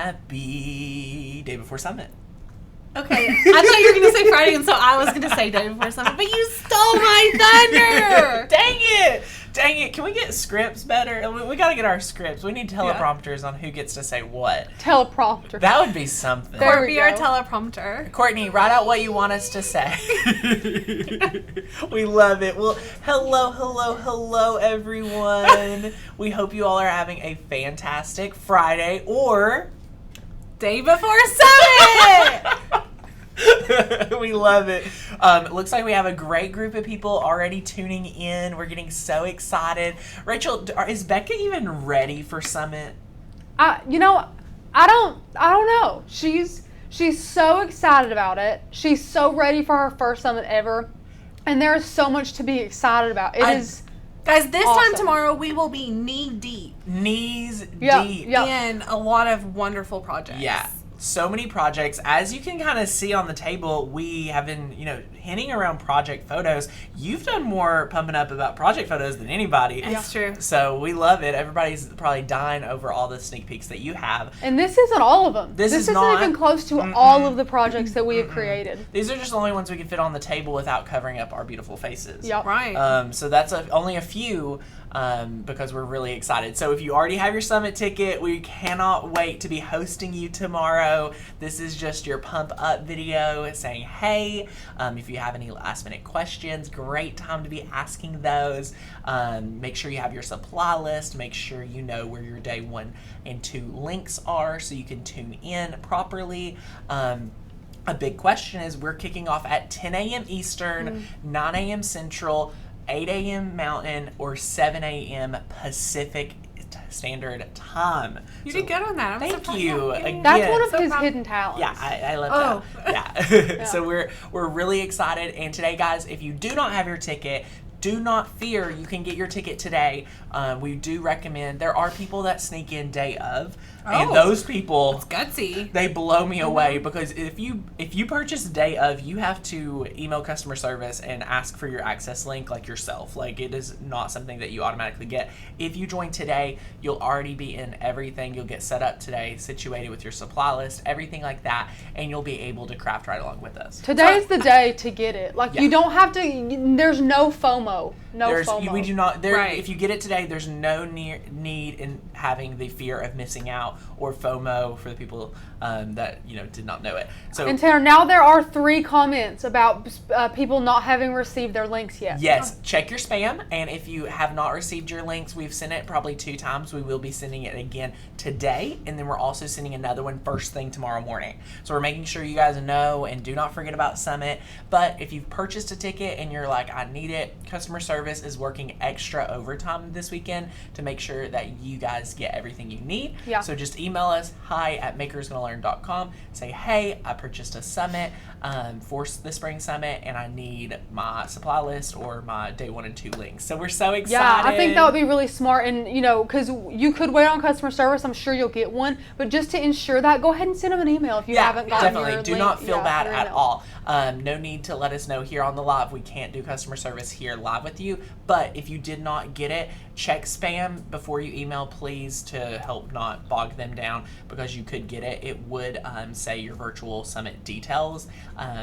happy day before Summit. Okay, I thought you were going to say Friday, and so I was going to say day before Summit, but you stole my thunder! Dang it. Can we get scripts better? We got to get our scripts. We need teleprompters on who gets to say what. Teleprompter. That would be something. Or be our teleprompter. Courtney, write out what you want us to say. We love it. Well, hello, everyone. We hope you all are having a fantastic Friday or day before Summit! We love it. It looks like we have a great group of people already tuning in. We're getting so excited. Rachel, is Becca even ready for Summit? I don't know. She's so excited about it. She's so ready for her first Summit ever. And there is so much to be excited about. Guys, this awesome. time tomorrow we will be knee deep. Knees deep. In a lot of wonderful projects. Yeah. So many projects. As you can kind of see on the table, we have been, hinting around project photos. You've done more pumping up about project photos than anybody. That's true. So we love it. Everybody's probably dying over all the sneak peeks that you have. And this isn't all of them. This isn't not even close to all of the projects that we have created. These are just the only ones we can fit on the table without covering up our beautiful faces. Yep. Right. So that's only a few. Because we're really excited. So if you already have your Summit ticket, we cannot wait to be hosting you tomorrow. This is just your pump up video saying, hey, if you have any last minute questions, great time to be asking those. Make sure you have your supply list. Make sure you know where your day 1 and 2 links are so you can tune in properly. A big question is we're kicking off at 10 a.m. Eastern, 9 a.m. Central, 8 a.m. Mountain, or 7 a.m. Pacific Standard Time. You did good on that. Thank you. Again, that's one of his hidden talents. Yeah, I love that. Yeah. So we're really excited. And today, guys, if you do not have your ticket, do not fear. You can get your ticket today. We do recommend. There are people that sneak in day of, and those people, it's gutsy. They blow me away because if you purchase day of, you have to email customer service and ask for your access link like yourself. Like, it is not something that you automatically get. If you join today, you'll already be in everything. You'll get set up today, situated with your supply list, everything like that, and you'll be able to craft right along with us. Today's the day to get it. Like, you don't have to. There's no FOMO. FOMO. We do not. Right. If you get it today, there's no need in having the fear of missing out or FOMO for the people that did not know it. So, and Tanner, now there are 3 comments about people not having received their links yet. Yes, check your spam, and if you have not received your links, we've sent it probably 2 times. We will be sending it again today, and then we're also sending another one first thing tomorrow morning. So we're making sure you guys know, and do not forget about Summit. But if you've purchased a ticket and you're like, I need it, customer service is working extra overtime this weekend to make sure that you guys get everything you need. Yeah. So just email us, hi@makersgonnalearn.com. Say, hey, I purchased a Summit for the Spring Summit, and I need my supply list or my day 1 and 2 links. So we're so excited. Yeah, I think that would be really smart, and because you could wait on customer service, I'm sure you'll get one. But just to ensure that, go ahead and send them an email if you haven't gotten definitely. your Do link. not feel bad your at email. all. No need to let us know here on the live. We can't do customer service here live with you. But if you did not get it, check spam before you email, please, to help not bog them down, because you could get it. It would say your virtual summit details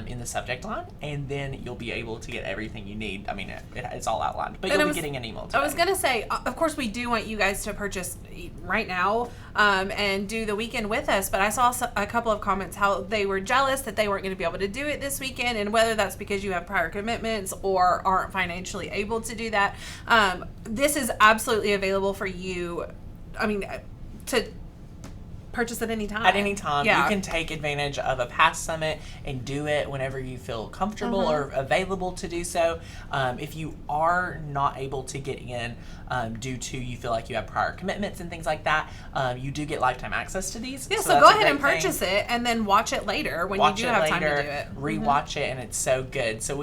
in the subject line, and then you'll be able to get everything you need. I mean, it's all outlined, but you'll be getting an email today. I was going to say, of course, we do want you guys to purchase right now and do the weekend with us, but I saw a couple of comments how they were jealous that they weren't going to be able to do it this weekend, and whether that's because you have prior commitments or aren't financially able to do that. This is absolutely available for you, to purchase at any time. At any time. Yeah. You can take advantage of a past summit and do it whenever you feel comfortable or available to do so. If you are not able to get in due to you feel like you have prior commitments and things like that, you do get lifetime access to these. Yeah, so go ahead and purchase it and then watch it later when you do have time to do it. Rewatch it, and it's so good. So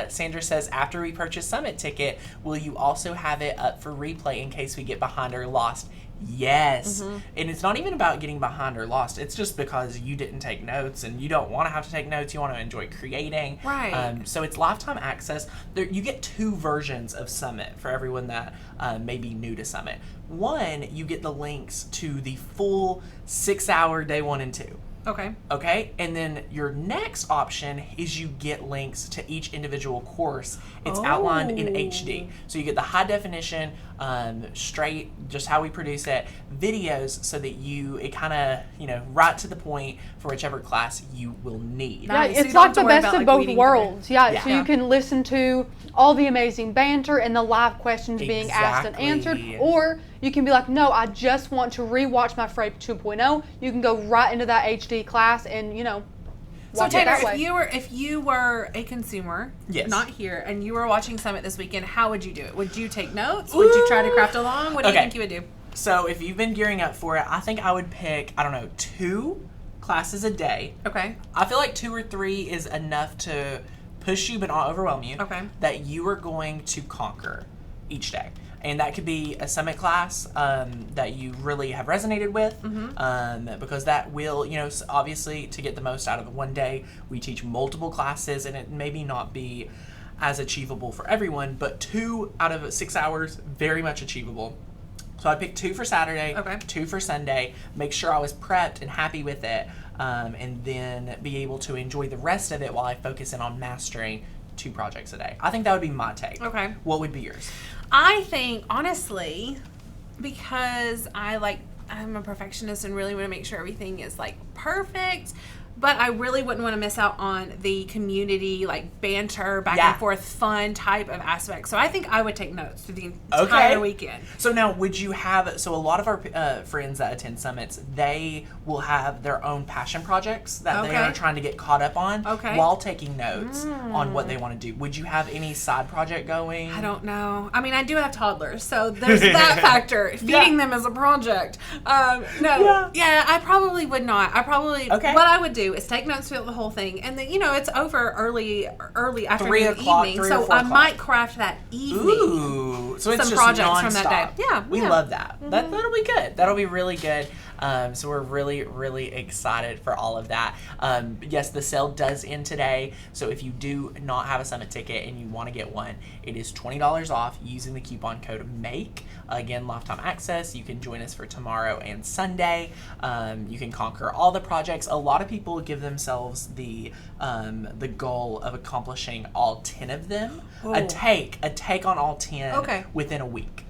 Sandra says, after we purchase Summit ticket, will you also have it up for replay in case we get behind or lost? Yes. And it's not even about getting behind or lost. It's just because you didn't take notes and you don't want to have to take notes. You want to enjoy creating. Right. So it's lifetime access. There, you get 2 versions of Summit for everyone that may be new to Summit. One, you get the links to the full 6-hour day 1 and 2. Okay. Okay, and then your next option is you get links to each individual course. It's outlined in HD. So you get the high definition, straight, just how we produce it, videos, so that it kind of, right to the point for whichever class you will need. Yeah, Nice. So you it's don't like have to the worry best about, of like, both weeding worlds. Yeah, Yeah. so you can listen to all the amazing banter and the live questions being asked and Exactly. answered, or you can be like, no, I just want to rewatch my Frey 2.0. You can go right into that HD class and, So watch it Tanner, that way. if you were a consumer, Yes. not here, and you were watching Summit this weekend, how would you do it? Would you take notes? Would you try to craft along? What do you Okay. think you would do? So if you've been gearing up for it, I think I would pick, 2 classes a day. Okay. I feel like 2 or 3 is enough to push you but not overwhelm you. Okay. That you are going to conquer each day. And that could be a Summit class that you really have resonated with, because that will, obviously to get the most out of one day, we teach multiple classes, and it maybe not be as achievable for everyone, but 2 out of 6 hours, very much achievable. So I'd pick 2 for Saturday, Okay. 2 for Sunday, make sure I was prepped and happy with it, and then be able to enjoy the rest of it while I focus in on mastering 2 projects a day. I think that would be my take. Okay. What would be yours? I think, honestly, because I'm a perfectionist and really want to make sure everything is perfect, but I really wouldn't want to miss out on the community, banter, back and forth, fun type of aspect. So I think I would take notes through the entire weekend. So now, would you have, so a lot of our friends that attend summits, they will have their own passion projects that they are trying to get caught up on while taking notes on what they want to do. Would you have any side project going? I don't know. I mean, I do have toddlers, so there's that factor. Feeding them is a project. I probably would not. What I would do is take notes throughout the whole thing, and then it's over early afternoon, 3 o'clock, evening. 3 or So 4 I o'clock. might craft that evening. Ooh, so it's some just projects nonstop. from that day. Yeah, we love that. That'll be good. That'll be really good. So we're really, really excited for all of that. Yes, the sale does end today. So if you do not have a Summit ticket and you want to get one, it is $20 off using the coupon code MAKE. Again, lifetime access. You can join us for tomorrow and Sunday. You can conquer all the projects. A lot of people give themselves the goal of accomplishing all 10 of them. A take on all 10 within a week.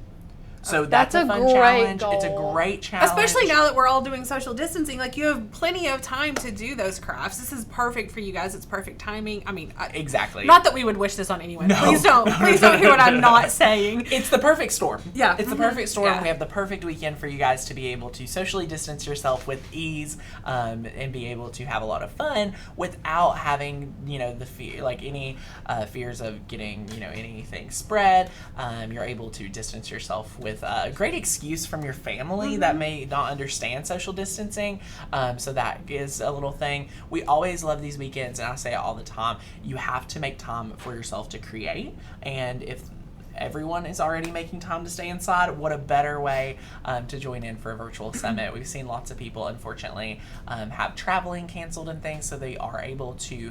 So that's a fun great challenge. goal. It's a great challenge. Especially now that we're all doing social distancing, you have plenty of time to do those crafts. This is perfect for you guys. It's perfect timing. I mean, exactly. Not that we would wish this on anyone. No. Please don't. Please don't hear what I'm not saying. It's the perfect storm. Yeah. It's the perfect storm. Yeah. We have the perfect weekend for you guys to be able to socially distance yourself with ease, and be able to have a lot of fun without having, the fear, any fears of getting, anything spread. You're able to distance yourself with a great excuse from your family that may not understand social distancing. So that is a little thing. We always love these weekends, and I say it all the time. You have to make time for yourself to create, and if everyone is already making time to stay inside, what a better way to join in for a virtual summit. We've seen lots of people, unfortunately, have traveling canceled and things, so they are able to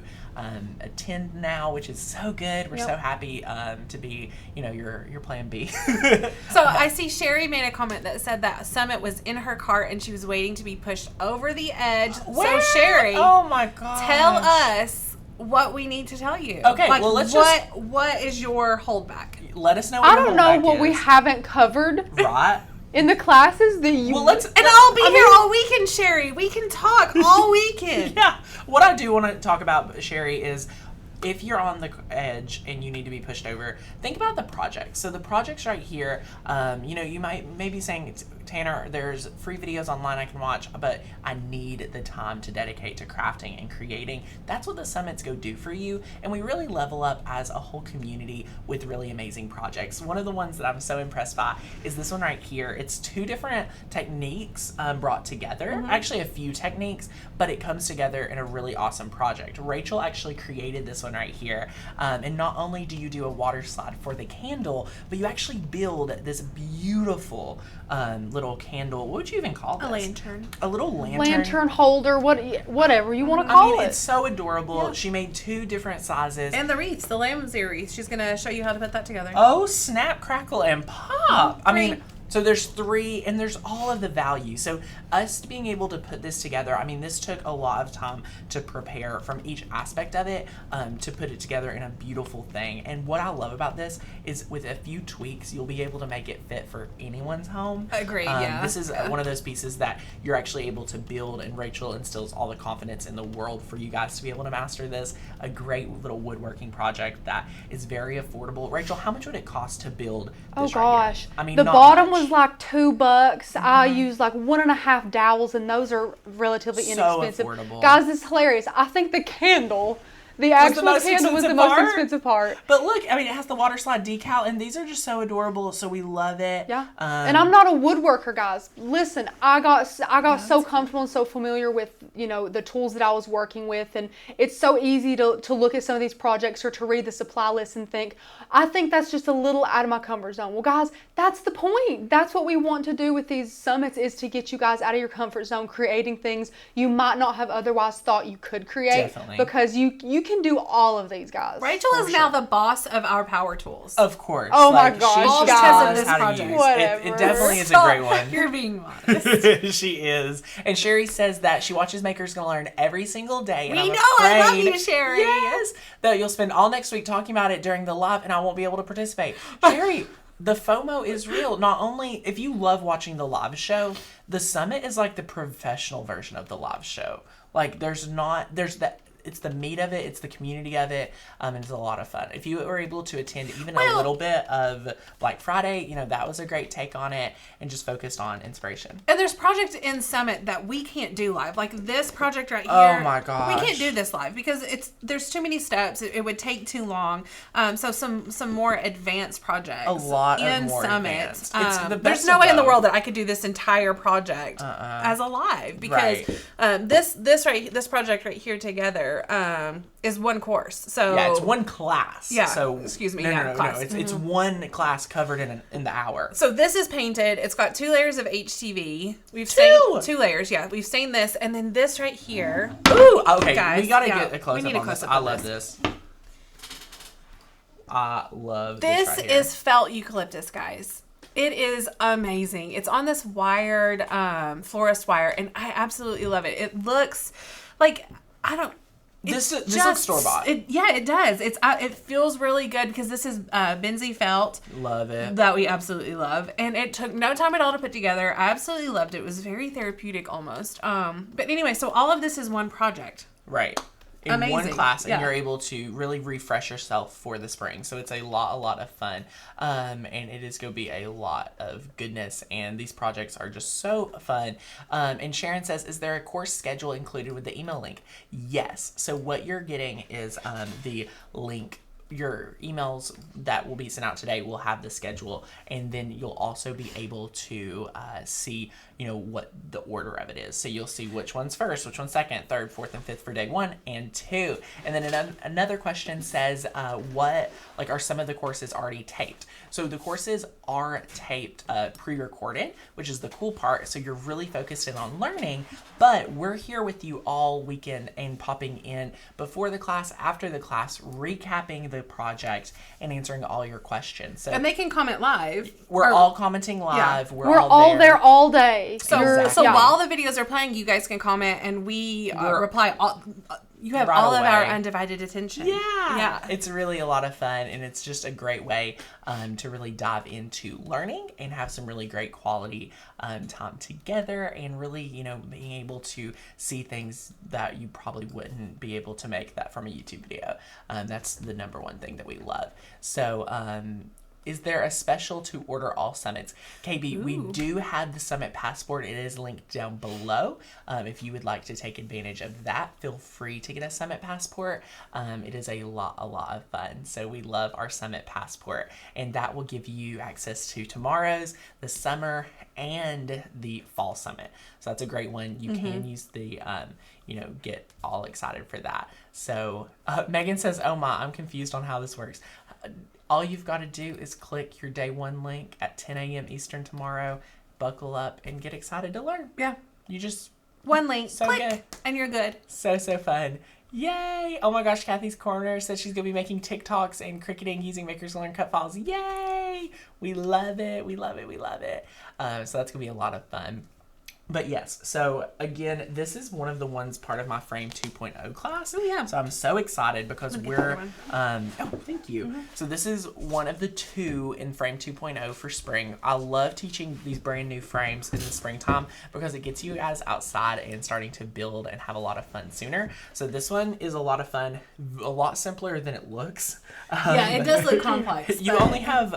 attend now, which is so good. We're so happy to be, your plan B. So I see Sherry made a comment that said that Summit was in her cart and she was waiting to be pushed over the edge. Where? So Sherry, oh my god, tell us what we need to tell you. Okay, well, let's what is your holdback? Let us know what I your don't know holdback what we is. haven't covered Right? in the classes that you. Well, let's. And I'll be here all weekend, Sherry. We can talk all weekend. Yeah. What I do want to talk about, Sherry, is if you're on the edge and you need to be pushed over, think about the projects. So the projects right here, you might be saying, Tanner, there's free videos online I can watch, but I need the time to dedicate to crafting and creating. That's what the summits go do for you, and we really level up as a whole community with really amazing projects. One of the ones that I'm so impressed by is this one right here. It's 2 different techniques brought together, actually a few techniques, but it comes together in a really awesome project. Rachel actually created this one right here, and not only do you do a water slide for the candle, but you actually build this beautiful little little candle. What would you even call this? A lantern. A little lantern. Lantern holder, whatever you want to call it. It's so adorable. Yeah. She made 2 different sizes. And the wreaths, the Lamsey wreath. She's going to show you how to put that together. Oh, snap, crackle, and pop. I mean, 3. so there's 3, and there's all of the value. So us being able to put this together, I mean, this took a lot of time to prepare from each aspect of it, to put it together in a beautiful thing. And what I love about this is with a few tweaks, you'll be able to make it fit for anyone's home. Agreed, yeah. This is one of those pieces that you're actually able to build, and Rachel instills all the confidence in the world for you guys to be able to master this. A great little woodworking project that is very affordable. Rachel, how much would it cost to build this Oh right here? gosh. I mean, the not bottom much. was like $2. I used like 1.5 dowels, and those are relatively So inexpensive. affordable. Guys, this is hilarious. I think the candle, the actual most candle, was the expensive most part? expensive part. But look, I mean, it has the water slide decal, and these are just so adorable. So we love it. Yeah. And I'm not a woodworker, guys. Listen, I got so comfortable and so familiar with, the tools that I was working with, and it's so easy to look at some of these projects or to read the supply list and think, I think that's just a little out of my comfort zone. Well, guys, that's the point. That's what we want to do with these summits, is to get you guys out of your comfort zone, creating things you might not have otherwise thought you could create. Definitely. Because you can do all of these, guys. Rachel is now the boss of our power tools. Of course. Oh my gosh, she all just because of knows this how to project. use. Whatever. It definitely is a Stop. great one. You're being modest. She is. And Sherry says that she watches Maker's Gonna Learn every single day. And We I'm know. I love afraid- you, Sherry. Yes. That you'll spend all next week talking about it during the live, and I won't be able to participate. Sherry, the FOMO is real. Not only, if you love watching the live show, the summit is like the professional version of the live show. Like, it's the meat of it, it's the community of it, and it's a lot of fun. If you were able to attend even a little bit of Black Friday, that was a great take on it, and just focused on inspiration. And there's projects in Summit that we can't do live. Like this project right here. Oh my gosh. We can't do this live because there's too many steps. It would take too long. So some more advanced projects. A lot in of more Summit. advanced. It's the best There's no of way in the both. world that I could do this entire project as a live, because this project right here together is one course. So Yeah, it's one class. Yeah, So excuse me, No, yeah, no, class. it's one class covered in the hour. So this is painted. It's got 2 layers of HTV. We've Two? stained 2 layers. Yeah, we've stained this, and then this right here. Ooh, okay, Guys, we gotta yeah, get a close we need up a on this. close-up I of love this. this. I love This right here. is felt eucalyptus, guys. It is amazing. It's on this wired florist wire, and I absolutely love it. It looks like This looks store-bought. Yeah, it does. It feels really good because this is Benzie felt Love it. that we absolutely love, and it took no time at all to put together. I absolutely loved it. It was very therapeutic almost. But anyway, so all of this is one project. Right. In one Amazing. class, and Yeah. you're able to really refresh yourself for the spring. So it's a lot of fun. And it is going to be a lot of goodness. And these projects are just so fun. And Sharon says, is there a course schedule included with the email link? Yes. So what you're getting is the link. Your emails that will be sent out today will have the schedule, and then you'll also be able to see, what the order of it is. So you'll see which one's first, which one's second, third, fourth, and fifth for day 1 and 2. And then another question says, are some of the courses already taped? So the courses are taped, pre-recorded, which is the cool part. So you're really focused in on learning, but we're here with you all weekend and popping in before the class, after the class, recapping the project and answering all your questions. So And they can comment live. we're all commenting live. Yeah. We're all there all day. So Exactly. yeah. while the videos are playing, you guys can comment, and we reply. You have Right all of our away. undivided attention. Yeah. It's really a lot of fun, and it's just a great way to really dive into learning and have some really great quality time together, and really, being able to see things that you probably wouldn't be able to make that from a YouTube video. That's the number one thing that we love. So, is there a special to order all summits? KB, we do have the Summit Passport. It is linked down below. If you would like to take advantage of that, feel free to get a Summit Passport. It is a lot of fun. So we love our Summit Passport, and that will give you access to tomorrow's, the summer, and the fall summit. So that's a great one. You can use the, get all excited for that. So Megan says, oh my, I'm confused on how this works. All you've got to do is click your day 1 link at 10 a.m. Eastern tomorrow. buckle up and get excited to learn. Yeah. You just, One link, so click, good. and you're good. So fun. Yay! Oh my gosh, Kathy's Corner says she's going to be making TikToks and cricketing using Makers Learn cut files. Yay! We love it. We love it. We love it. So that's going to be a lot of fun. But yes, so again, this is one of the ones part of my Frame 2.0 class. Oh, yeah. So I'm so excited because we're, thank you. Mm-hmm. So this is one of the 2 in Frame 2.0 for spring. I love teaching these brand new frames in the springtime because it gets you guys outside and starting to build and have a lot of fun sooner. So this one is a lot of fun, a lot simpler than it looks. Yeah, it does look complex. You only have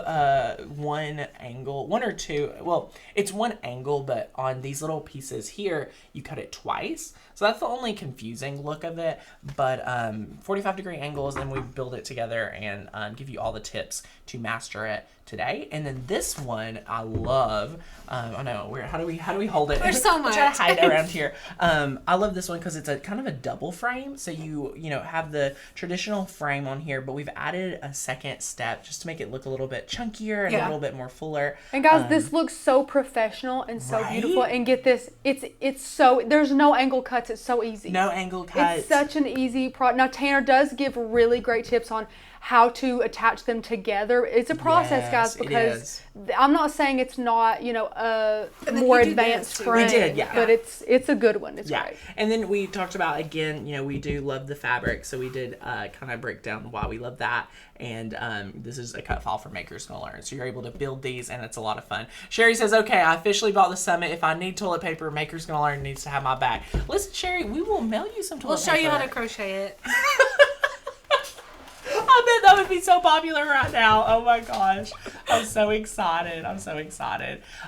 one angle, one or two. Well, it's one angle, but on these little pieces here, you cut it twice. So that's the only confusing look of it. But 45-degree angles, and we build it together and give you all the tips to master it today. And then this one I love. Oh no, how do we hold it? There's so much. Try to hide around here. I love this one because it's a kind of a double frame. So you have the traditional frame on here, but we've added a second step just to make it look a little bit chunkier and a little bit more fuller. And guys, this looks so professional and so right? beautiful. And get this, it's so, there's no angle cuts. It's so easy. No angle cuts. It's such an easy product. Now Tanner does give really great tips on how to attach them together. It's a process, guys, because I'm not saying it's not, a more advanced frame. We did, yeah. But it's a good one. It's great. And then we talked about, again, we do love the fabric, so we did kind of break down why we love that. And this is a cut file for Makers Gonna Learn. So you're able to build these, and it's a lot of fun. Sherry says, okay, I officially bought the Summit. If I need toilet paper, Makers Gonna Learn needs to have my back. Listen, Sherry, we will mail you some toilet paper. We'll show you how to crochet it. I bet that would be so popular right now. Oh my gosh. I'm so excited.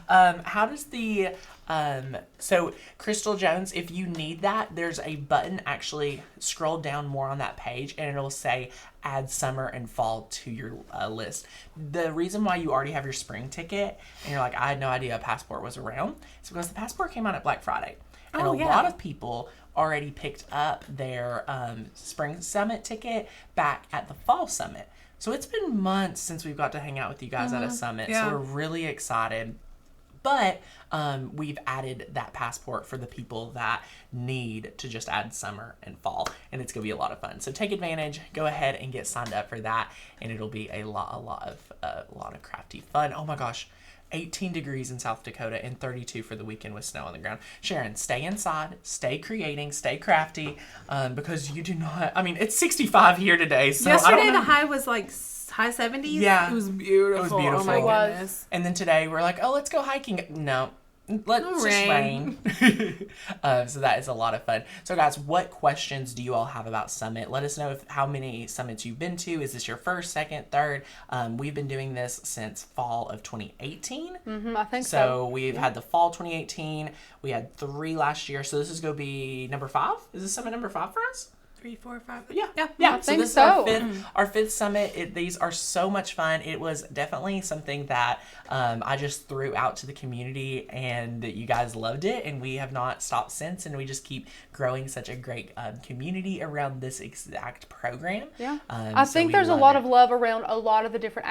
How does the, so Crystal Jones, if you need that, there's a button, actually scroll down more on that page and it'll say add summer and fall to your list. The reason why you already have your spring ticket and you're like, I had no idea a passport was around, is because the passport came out at Black Friday. And a lot of people already picked up their spring summit ticket back at the fall summit. So it's been months since we've got to hang out with you guys at a summit. So we're really excited. But we've added that passport for the people that need to just add summer and fall. And it's going to be a lot of fun. So take advantage. Go ahead and get signed up for that. And it'll be a lot of crafty fun. Oh my gosh. 18 degrees in South Dakota and 32 for the weekend with snow on the ground. Sharon, stay inside, stay creating, stay crafty, because you do not, it's 65 here today. So yesterday the high was like high 70s. Yeah. It was beautiful. Oh my goodness. And then today we're like, oh, let's go hiking. No. Let's just rain. So that is a lot of fun. So guys, what questions do you all have about Summit? Let us know how many summits you've been to. Is this your first, second, third? We've been doing this since fall of 2018. I think so. So we've had the fall 2018. We had 3 last year. So this is going to be number 5. Is this Summit number 5 for us? 3, 4, 5. Yeah. So this is our fifth summit. These are so much fun. It was definitely something that I just threw out to the community, and you guys loved it, and we have not stopped since, and we just keep growing such a great community around this exact program. Yeah. I think there's a lot of love around a lot of the different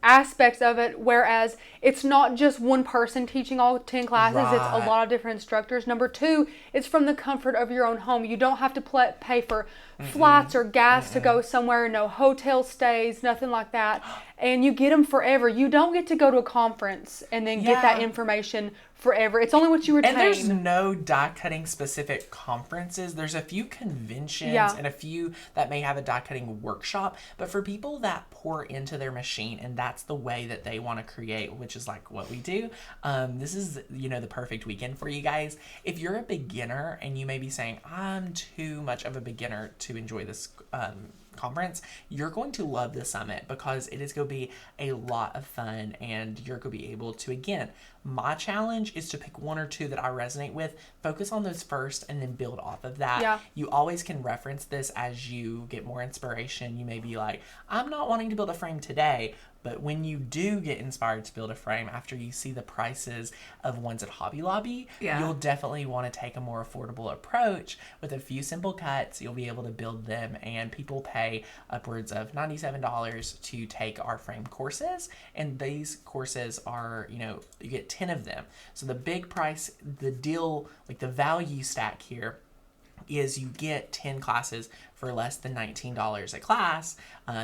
aspects of it, whereas it's not just one person teaching all 10 classes. Right. It's a lot of different instructors. Number 2, it's from the comfort of your own home. You don't have to pay for flights or gas to go somewhere, no hotel stays, nothing like that. And you get them forever. You don't get to go to a conference and then get that information forever. It's only what you retain. And there's no die cutting specific conferences. There's a few conventions and a few that may have a die cutting workshop, but for people that pour into their machine and that's the way that they want to create, which is like what we do, this is the perfect weekend for you guys. If you're a beginner and you may be saying, I'm too much of a beginner to enjoy this conference, you're going to love the summit because it is going to be a lot of fun, and you're going to be able to, again, my challenge is to pick 1 or 2 that I resonate with, focus on those first, and then build off of that. Yeah. You always can reference this as you get more inspiration. You may be like, I'm not wanting to build a frame today, But when you do get inspired to build a frame after you see the prices of ones at Hobby Lobby, you'll definitely want to take a more affordable approach. With a few simple cuts, you'll be able to build them, and people pay upwards of $97 to take our frame courses. And these courses are, you get 10 of them. So the big price, the deal, like the value stack here is you get 10 classes for less than $19 a class.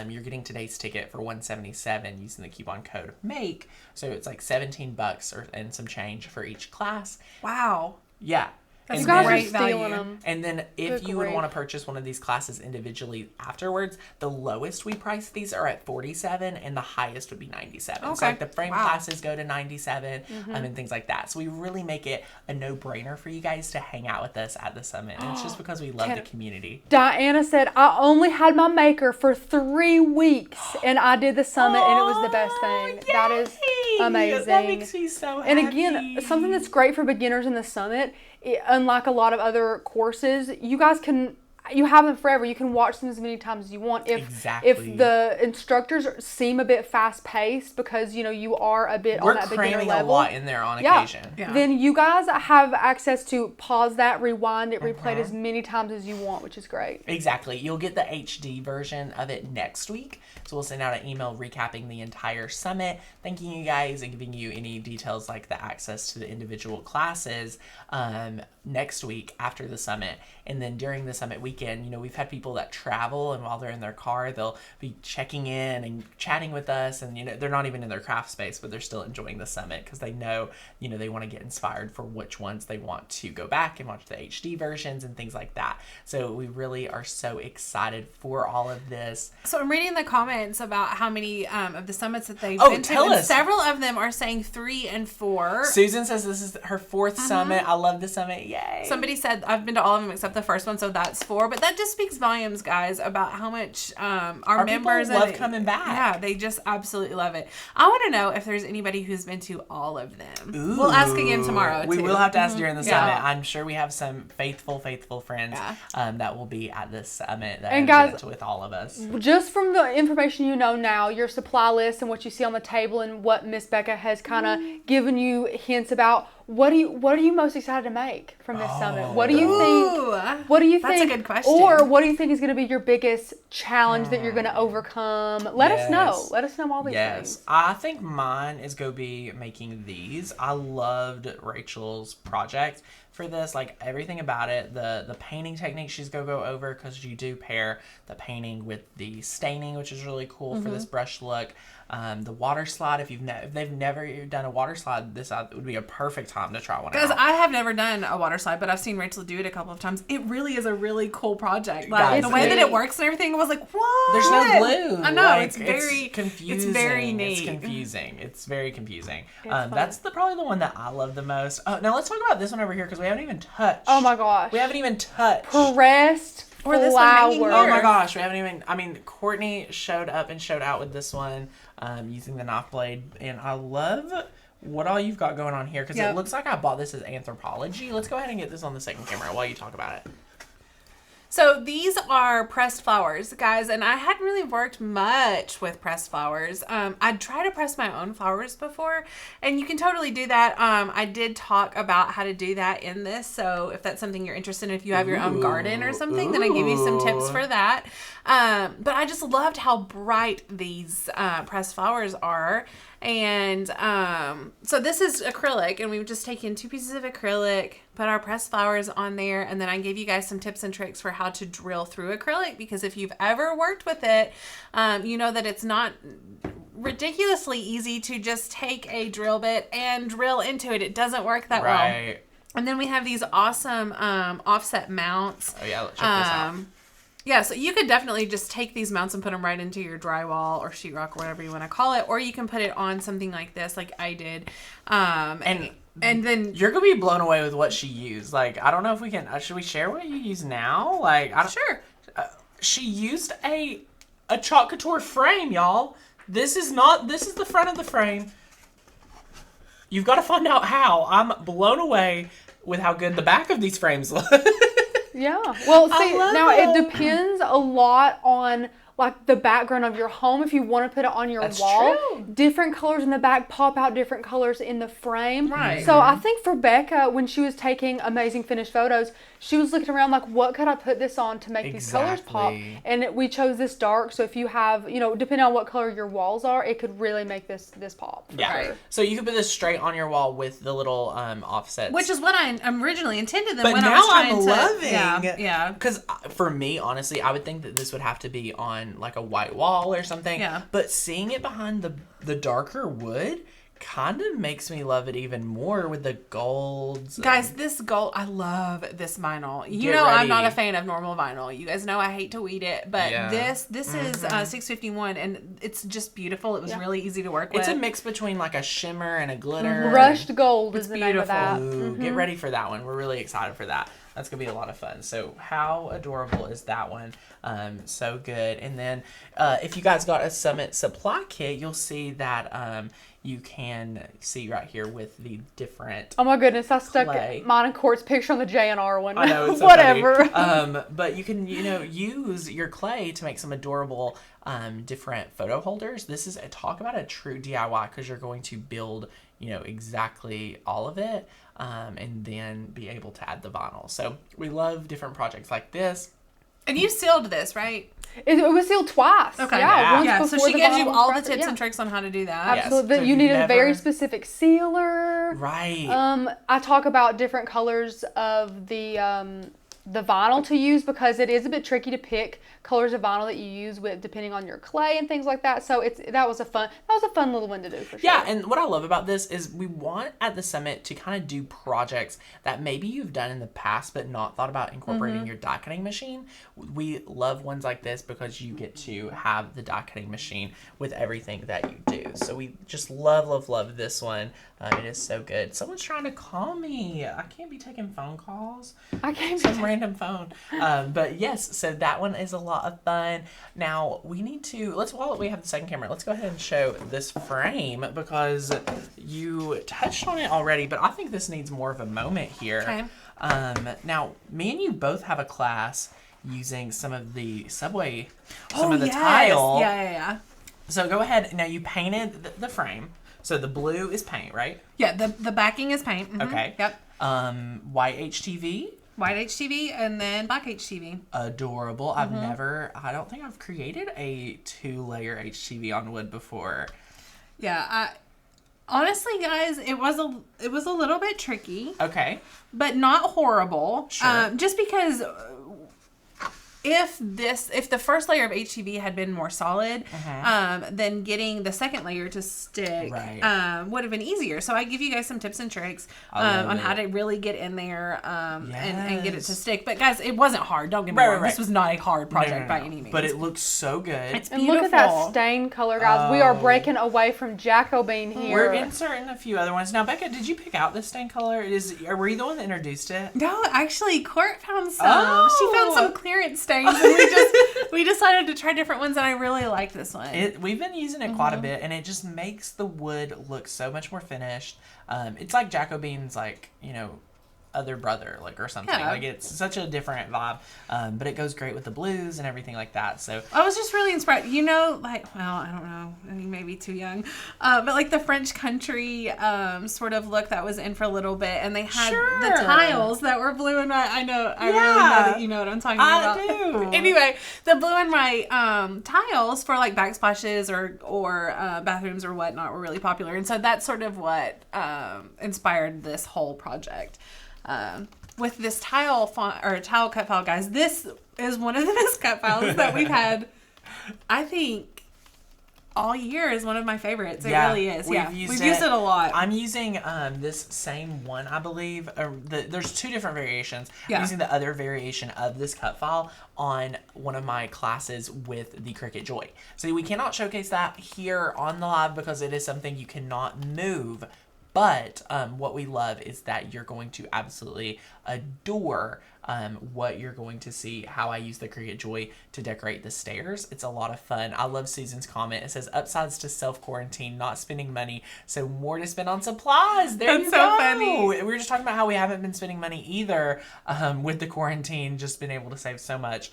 You're getting today's ticket for $177 using the coupon code MAKE. So it's like $17 and some change for each class. Wow. Yeah. You guys are stealing them. And then if you would want to purchase one of these classes individually afterwards, the lowest we price these are at $47 and the highest would be $97. Okay. So like the frame classes go to $97 and things like that. So we really make it a no-brainer for you guys to hang out with us at the summit. And it's just because we love the community. Diana said, I only had my maker for 3 weeks and I did the summit and it was the best thing. Yay! That is amazing. That makes me so happy. And again, something that's great for beginners in the summit, unlike a lot of other courses, you have them forever. You can watch them as many times as you want. If the instructors seem a bit fast paced because you are a bit on that beginner level, we're cramming a lot in there on occasion. Then you guys have access to pause that, rewind it, replay it as many times as you want, which is great. Exactly. You'll get the HD version of it next week. So we'll send out an email recapping the entire summit, thanking you guys and giving you any details like the access to the individual classes next week after the summit. And then during the summit weekend, we've had people that travel, and while they're in their car, they'll be checking in and chatting with us. And, they're not even in their craft space, but they're still enjoying the summit because they know, they want to get inspired for which ones they want to go back and watch the HD versions and things like that. So we really are so excited for all of this. So I'm reading the comments about how many of the summits that they've been to. And several of them are saying 3 and 4. Susan says this is her 4th summit. I love the summit. Yay. Somebody said I've been to all of them except the first one, so that's 4. But that just speaks volumes, guys, about how much our members love coming back. Yeah, they just absolutely love it. I want to know if there's anybody who's been to all of them. Ooh. We'll ask again tomorrow. We will have to ask during the summit. Yeah. I'm sure we have some faithful friends that will be at this summit that and have guys, been with all of us. Just from the information you know now, your supply list and what you see on the table and what Miss Becca has kind of given you hints about, what are you most excited to make from this summit? What do you think? What do you think? That's a good question. Or what do you think is going to be your biggest challenge that you're going to overcome? Let us know. Let us know all these things. I think mine is going to be making these. I loved Rachel's project for this, like everything about it. The painting technique she's going to go over, because you do pair the painting with the staining, which is really cool for this brush look. The water slide, if they've never done a water slide, this would be a perfect time to try one out. Because I have never done a water slide, but I've seen Rachel do it a couple of times. It really is a really cool project. Like the way that it works and everything, I was like, what? There's no glue. I know, it's very confusing. It's very neat. It's confusing. It's very confusing. It's that's probably the one that I love the most. Now let's talk about this one over here, because we haven't even touched. Oh my gosh. We haven't even touched. Pressed or this one hanging flower. here. Oh my gosh, we haven't even. Courtney showed up and showed out with this one using the knife blade, and I love what all you've got going on here, because it looks like I bought this as Anthropology. Let's go ahead and get this on the second camera while you talk about it. So these are pressed flowers, guys, and I hadn't really worked much with pressed flowers. I'd tried to press my own flowers before, and you can totally do that. I did talk about how to do that in this, so if that's something you're interested in, if you have your own garden or something, then I give you some tips for that. But I just loved how bright these pressed flowers are. And so this is acrylic, and we've just taken 2 pieces of acrylic, put our pressed flowers on there, and then I gave you guys some tips and tricks for how to drill through acrylic, because if you've ever worked with it, you know that it's not ridiculously easy to just take a drill bit and drill into it. It doesn't work that well. And then we have these awesome offset mounts. Oh yeah, let's check this out. Yeah, so you could definitely just take these mounts and put them right into your drywall or sheetrock or whatever you want to call it, or you can put it on something like this, like I did. And then you're gonna be blown away with what she used. Like, I don't know if we can. Should we share what you use now? Like, sure. She used a chalk couture frame, y'all. This is the front of the frame. You've got to find out how. I'm blown away with how good the back of these frames look. Yeah. Well, see, now it depends a lot on like the background of your home if you want to put it on your That's wall. true. Different colors in the back pop out different colors in the frame. Right. So I think for Becca, when she was taking amazing finished photos, she was looking around like, what could I put this on to make these colors pop? Exactly. And we chose this dark. So if you have, depending on what color your walls are, it could really make this pop. Yeah. Right. So you could put this straight on your wall with the little offsets. Which is what I originally intended them But when now I was trying I'm to. loving. Yeah. Because for me, honestly, I would think that this would have to be on like a white wall or something. Yeah. But seeing it behind the darker wood kind of makes me love it even more with the golds. Guys, this gold, I love this vinyl. You Get know I'm ready. not a fan of normal vinyl. You guys know I hate to weed it, but Yeah. this is 651, and it's just beautiful. It was really easy to work with. It's a mix between like a shimmer and a glitter. Brushed gold is the name of beautiful. that. Ooh, get ready for that one. We're really excited for that. That's going to be a lot of fun. So how adorable is that one? So good. And then if you guys got a Summit supply kit, you'll see that you can see right here with the different... Oh my goodness, I stuck Clay. mine and Court's picture on the JNR one. I know, it's so Whatever. funny. But you can, use your clay to make some adorable different photo holders. This is talk about a true DIY because you're going to build, exactly all of it and then be able to add the vinyl. So we love different projects like this. And you sealed this, right? It was sealed twice. Okay. Yeah. Once Yeah. So before she the gives you vinyl all the was tips yeah. and tricks on how to do that. Yes. Absolutely. So You needed a very never- specific sealer. Right. I talk about different colors of the vinyl to use because it is a bit tricky to pick colors of vinyl that you use with depending on your clay and things like that. So that was a fun little one to do for sure. Yeah, and what I love about this is we want at the Summit to kind of do projects that maybe you've done in the past but not thought about incorporating your die cutting machine. We love ones like this because you get to have the die cutting machine with everything that you do. So we just love this one. It is so good. Someone's trying to call me. I can't be taking phone calls. I can't Some random phone. But yes, so that one is a lot of fun. Now we need to, while we have the second camera, let's go ahead and show this frame because you touched on it already, but I think this needs more of a moment here. Okay. Now me and you both have a class using some of the subway, some of the tile. Yeah. So go ahead. Now you painted the frame. So the blue is paint, right? Yeah, the backing is paint. Mhm. Okay. Yep. White HTV. White HTV and then black HTV. Adorable. I don't think I've created a 2-layer HTV on wood before. Yeah, honestly, guys, it was a little bit tricky, Okay. but not horrible. Sure. Just because if the first layer of HTV had been more solid, then getting the second layer to stick Right. would have been easier. So I give you guys some tips and tricks I love on how it. to really get in there and get it to Yes. stick. But guys, it wasn't hard. Don't get me Right, wrong. right, This right. was not a hard project No. by any means. But it looks so good. It's And beautiful. look at that stain color, guys. We are Oh. breaking away from Jacobine here. We're inserting a few other ones. Now, Becca, did you pick out this stain color? Were you the one that introduced it? No, actually, Court found some. She found Oh. some clearance stains, and we decided to try different ones, and I really like this one. We've been using it quite a bit, and it just makes the wood look so much more finished. It's like Jacobine's, other brother, or something. Yeah. It's such a different vibe, but it goes great with the blues and everything like that. So I was just really inspired. I don't know. I mean, maybe too young. But the French country sort of look that was in for a little bit. And they had Sure. the tiles that were blue and white. I really know Yeah. that you know what I'm talking I about. do. Anyway, the blue and white tiles for backsplashes or bathrooms or whatnot were really popular. And so that's sort of what inspired this whole project. With this tile font or tile cut file, guys, this is one of the best cut files that we've had. I think all year is one of my favorites. It really is. We've used it a lot. I'm using this same one, I believe. There's two different variations. Yeah. I'm using the other variation of this cut file on one of my classes with the Cricut Joy. So we cannot showcase that here on the live because it is something you cannot move But what we love is that you're going to absolutely adore what you're going to see, how I use the Cricut Joy to decorate the stairs. It's a lot of fun. I love Susan's comment. It says, upsides to self-quarantine, not spending money, so more to spend on supplies. There That's you so go. funny. We were just talking about how we haven't been spending money either with the quarantine, just been able to save so much.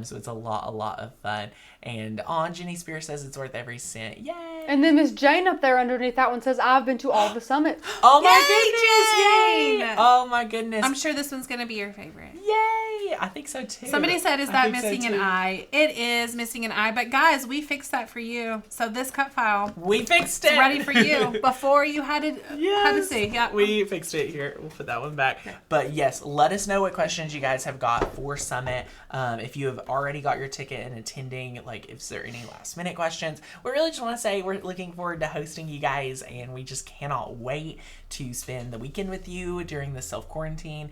So it's a lot of fun. And Jenny Spears says it's worth every cent. Yay! And then Miss Jane up there underneath that one says, I've been to all the summits. Oh my Yay, goodness! Jane! Yay! Oh my goodness! I'm sure this one's going to be your favorite. Yay! I think so too. Somebody said, is I that think so missing an too. eye? It is missing an eye. But guys, we fixed that for you. So this cut file We fixed it. is ready for you before you had to see. Yeah. We fixed it here. We'll put that one back. But yes, let us know what questions you guys have got for Summit. If you have already got your ticket and attending, like if there are any last minute questions, we really just want to say we're looking forward to hosting you guys, and we just cannot wait to spend the weekend with you during the self-quarantine.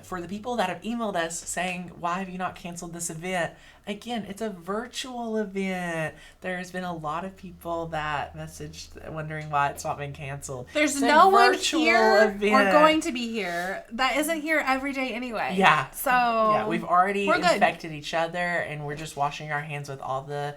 For the people that have emailed us saying, why have you not canceled this event? Again, it's a virtual event. There's been a lot of people that messaged wondering why it's not been canceled. There's It's a no one virtual here event. or going to be here that isn't here every day anyway. Yeah. So Yeah, we've already we're good. infected each other, and we're just washing our hands with all the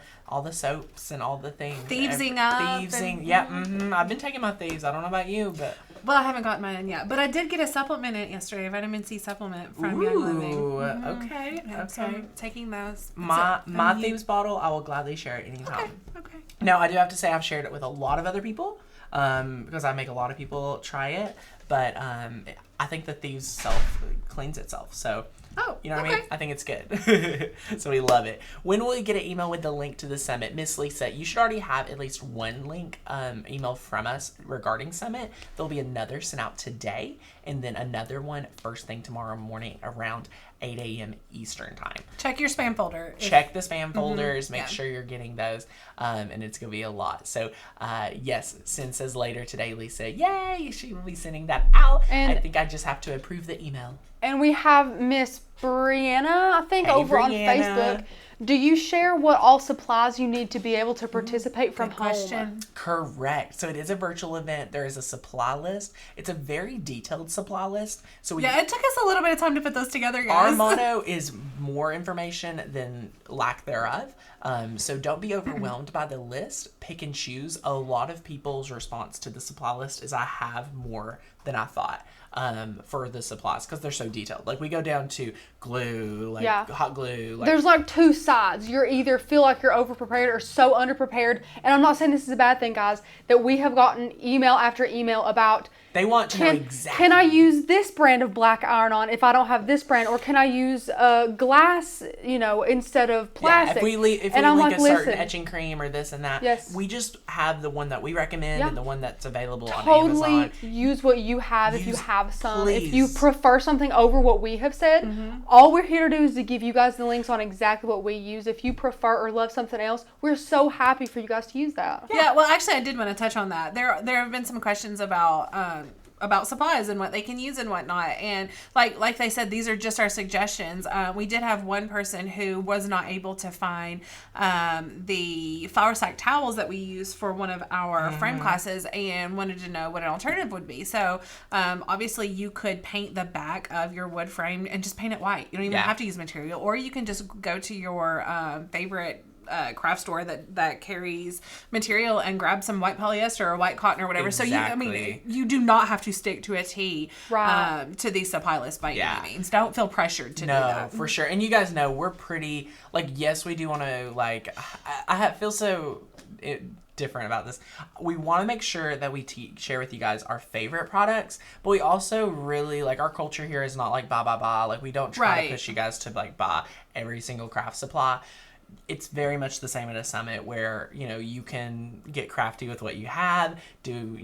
soaps and all the things. Thievesing up Thievesing. and- Yeah. I've been taking my thieves. I don't know about you, but well, I haven't gotten mine in yet, but I did get a supplement in yesterday, a vitamin C supplement from Young Living. Ooh, okay. Yeah, so I'm taking those. My It's a- thieves bottle, I will gladly share it anytime. Okay. Now, I do have to say I've shared it with a lot of other people because I make a lot of people try it, but I think the thieves self cleans itself. So, Oh, you know what I mean? I think it's good. So we love it. When will we get an email with the link to the Summit? Miss Lisa, you should already have at least one link email from us regarding Summit. There'll be another sent out today, and then another one first thing tomorrow morning around 8 a.m. Eastern time. Check your spam folder. Check the spam folders, make yeah. sure you're getting those, and it's going to be a lot. So, yes, Sin says later today, Lisa, yay, she will be sending that out. And- I think I just have to approve the email. And we have Miss Brianna, I think, Hey, over on Brianna. Facebook. Do you share what all supplies you need to be able to participate from Good home? question. Correct. So it is a virtual event. There is a supply list. It's a very detailed supply list. So we Yeah, it took us a little bit of time to put those together, Our guys. motto is more information than lack thereof. So don't be overwhelmed by the list. Pick and choose. A lot of people's response to the supply list is I have more than I thought for the supplies because they're so detailed. Like we go down to glue, like Yeah. hot glue. Like, There's like two sides. You're either feel like you're overprepared or so underprepared. And I'm not saying this is a bad thing, guys, that we have gotten email after email about they want to know exactly. can I use this brand of black iron-on if I don't have this brand, or can I use glass, instead of plastic? Yeah, if we link And I'm a like, certain listen, etching cream or this and that, Yes. we just have the one that we recommend Yeah. and the one that's available on totally Amazon. use what you have if you Use- have some. If you please. prefer something over what we have said, all we're here to do is to give you guys the links on exactly what we use. If you prefer or love something else, we're so happy for you guys to use that. Yeah, well, actually, I did want to touch on that. There have been some questions about supplies and what they can use and whatnot, and like they said, these are just our suggestions. We did have one person who was not able to find the flour sack towels that we use for one of our frame classes and wanted to know what an alternative would be. So obviously you could paint the back of your wood frame and just paint it white. You don't even have to use material, or you can just go to your favorite craft store that carries material and grab some white polyester or white cotton or whatever. Exactly. So you do not have to stick to a T Right. to these supply lists by Yeah. any means. Don't feel pressured to do No, that. for sure. And you guys know we're pretty yes, we do want to feel so different about this. We want to make sure that we share with you guys our favorite products, but we also really our culture here is not buy. We don't try to Right. push you guys to buy every single craft supply. It's very much the same at a summit where you can get crafty with what you have, do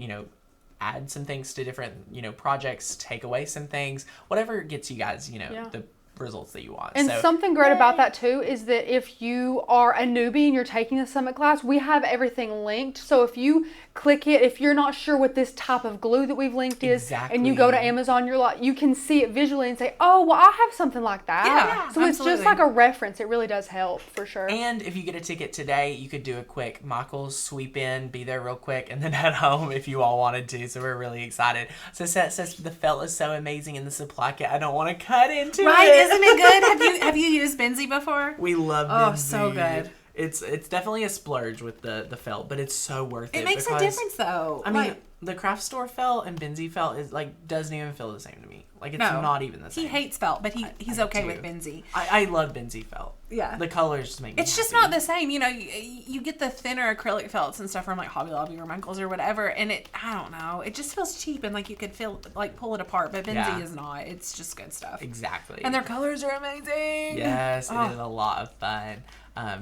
add some things to different projects, take away some things, whatever gets you guys the results that you want. And so, something great about that too is that if you are a newbie and you're taking the summit class, we have everything linked. So if you click it, if you're not sure what this type of glue that we've linked is, and you go to Amazon, you can see it visually and say, oh, well, I have something like that. Yeah, so it's just like a reference. It really does help for sure. And if you get a ticket today, you could do a quick Michael's sweep in, be there real quick, and then head home if you all wanted to. So we're really excited. So Seth says the felt is so amazing in the supply kit. I don't want to cut into it. Right? Isn't it good? Have you used Benzie before? We love Benzie. Oh, so good. It's definitely a splurge with the felt, but it's so worth it. It makes a difference though. I mean, the craft store felt and Benzie felt is like doesn't even feel the same to me. Like it's not even the same. He hates felt, but he's okay with Benzie. I love Benzie felt. Yeah. The colors just make me It's just happy. not the same. You know, you get the thinner acrylic felts and stuff from like Hobby Lobby or Michael's or whatever, and I don't know. It just feels cheap and like you could pull it apart, but Benzie is not. It's just good stuff. Exactly. And their colors are amazing. Yes, it is a lot of fun.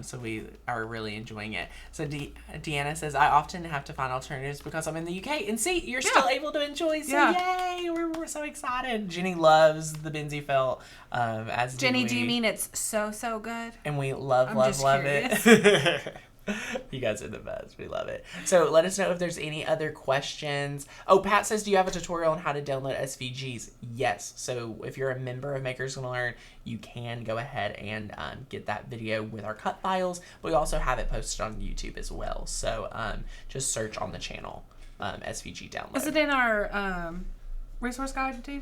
So we are really enjoying it. So Deanna says, I often have to find alternatives because I'm in the UK. And see, you're still able to enjoy. So yay, we're so excited. Jenny loves the Benzie felt. As Jenny, do you mean it's so good? And we love curious. it. You guys are the best. We love it. So let us know if there's any other questions. Oh, Pat says, do you have a tutorial on how to download SVGs? Yes. So if you're a member of Makers Gonna Learn, you can go ahead and get that video with our cut files. But we also have it posted on YouTube as well. So just search on the channel SVG download. Is it in our resource guide too?